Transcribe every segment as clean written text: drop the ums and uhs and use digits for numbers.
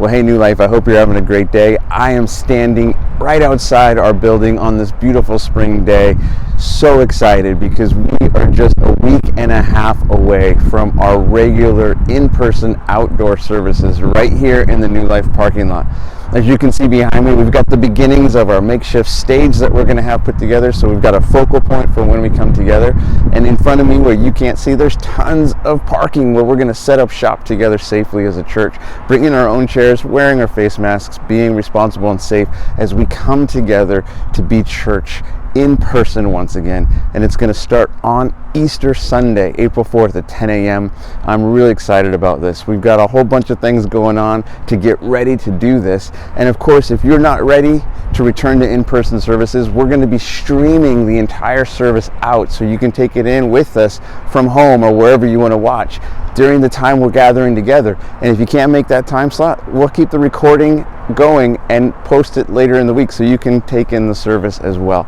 Well, hey, New Life, I hope you're having a great day. I am standing right outside our building on this beautiful spring day. So excited because we are just a week and a half away from our regular in-person outdoor services right here in the New Life parking lot. As you can see behind me, we've got the beginnings of our makeshift stage that we're going to have put together. So we've got a focal point for when we come together. And in front of me, where you can't see, there's tons of parking where we're going to set up shop together safely as a church, bringing our own chairs, wearing our face masks, being responsible and safe as we come together to be church in person once again. And it's going to start on Easter Sunday, April 4th at 10 a.m. I'm really excited about this. We've got a whole bunch of things going on to get ready to do this. And of course, if you're not ready to return to in-person services, we're going to be streaming the entire service out so you can take it in with us from home or wherever you want to watch during the time we're gathering together. And if you can't make that time slot, we'll keep the recording going and post it later in the week so you can take in the service as well.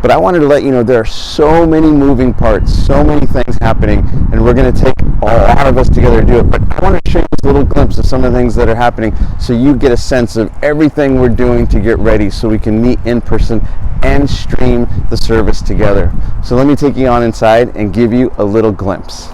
But I wanted to let you know there are so many moving parts, so many things happening, and we're going to take a lot of us together to do it. But I want to show you a little glimpse of some of the things that are happening so you get a sense of everything we're doing to get ready so we can meet in person and stream the service together. So let me take you on inside and give you a little glimpse.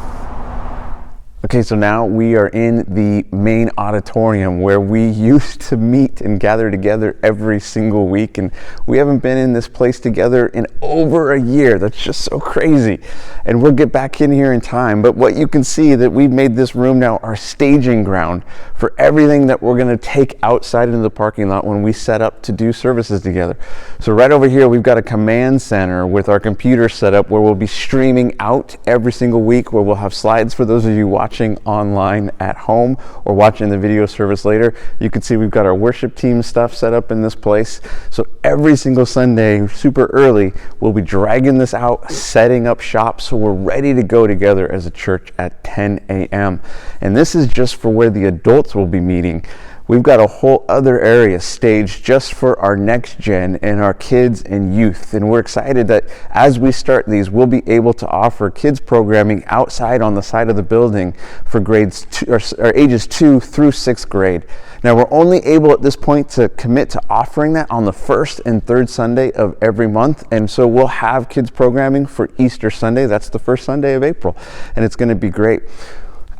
Okay, so now we are in the main auditorium where we used to meet and gather together every single week, and we haven't been in this place together in over a year. That's just so crazy. And we'll get back in here in time, but what you can see that we've made this room now our staging ground for everything that we're going to take outside into the parking lot when we set up to do services together. So right over here we've got a command center with our computer set up where we'll be streaming out every single week, where we'll have slides for those of you watching online at home or watching the video service later. You can see we've got our worship team stuff set up in this place. So every single Sunday, super early, we'll be dragging this out, setting up shop so we're ready to go together as a church at 10 a.m. And this is just for where the adults will be meeting. We've got a whole other area staged just for our next gen and our kids and youth. And we're excited that as we start these, we'll be able to offer kids programming outside on the side of the building for grades or ages 2 through 6th grade. Now, we're only able at this point to commit to offering that on the first and third Sunday of every month. And so we'll have kids programming for Easter Sunday. That's the first Sunday of April. And it's going to be great.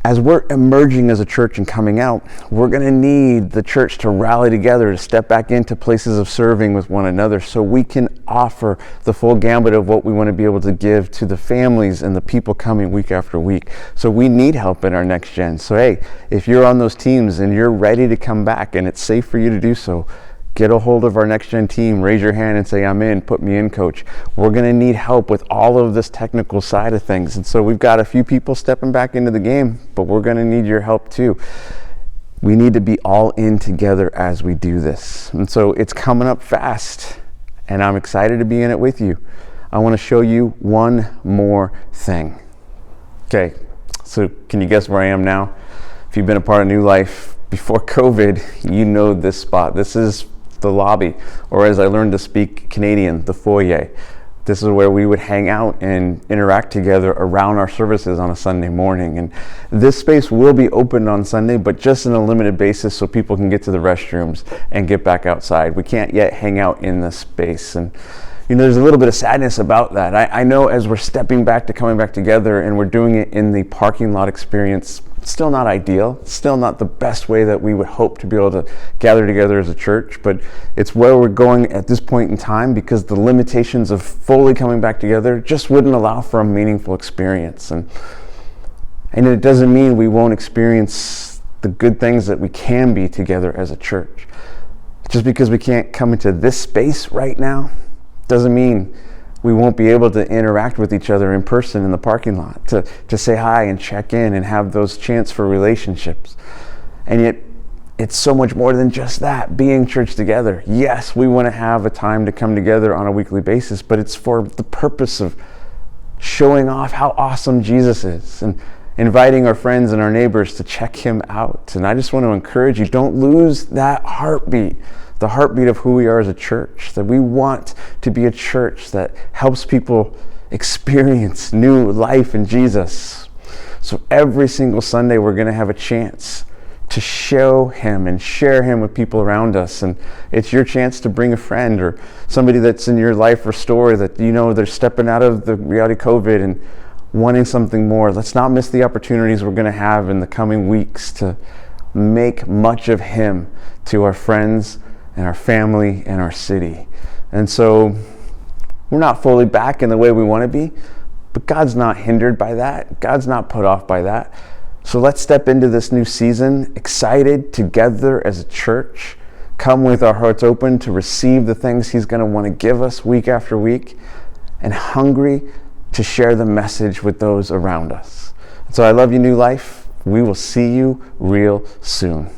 As we're emerging as a church and coming out, we're going to need the church to rally together, to step back into places of serving with one another so we can offer the full gambit of what we want to be able to give to the families and the people coming week after week. So we need help in our next gen. So hey, if you're on those teams and you're ready to come back and it's safe for you to do so, get a hold of our next gen team, raise your hand and say, I'm in, put me in, coach. We're going to need help with all of this technical side of things. And so we've got a few people stepping back into the game, but we're going to need your help too. We need to be all in together as we do this. And so it's coming up fast, and I'm excited to be in it with you. I want to show you one more thing. Okay, so can you guess where I am now? If you've been a part of New Life before COVID, you know this spot. This is the lobby, or as I learned to speak Canadian, the foyer. This is where we would hang out and interact together around our services on a Sunday morning. And this space will be open on Sunday, but just on a limited basis so people can get to the restrooms and get back outside. We can't yet hang out in this space. And you know, there's a little bit of sadness about that. I know as we're stepping back to coming back together and we're doing it in the parking lot experience, still not ideal, still not the best way that we would hope to be able to gather together as a church, but it's where we're going at this point in time because the limitations of fully coming back together just wouldn't allow for a meaningful experience. And it doesn't mean we won't experience the good things that we can be together as a church. Just because we can't come into this space right now doesn't mean we won't be able to interact with each other in person in the parking lot, to say hi and check in and have those chance for relationships. And yet, it's so much more than just that, being church together. Yes, we want to have a time to come together on a weekly basis, but it's for the purpose of showing off how awesome Jesus is and inviting our friends and our neighbors to check him out. And I just want to encourage you, don't lose that heartbeat. The heartbeat of who we are as a church, that we want to be a church that helps people experience new life in Jesus. So every single Sunday, we're going to have a chance to show him and share him with people around us. And it's your chance to bring a friend or somebody that's in your life or story that you know they're stepping out of the reality of COVID and wanting something more. Let's not miss the opportunities we're going to have in the coming weeks to make much of him to our friends and our family and our city. And so we're not fully back in the way we want to be, but God's not hindered by that. God's not put off by that. So let's step into this new season excited together as a church, come with our hearts open to receive the things he's going to want to give us week after week, and hungry to share the message with those around us. So I love you, New Life. We will see you real soon.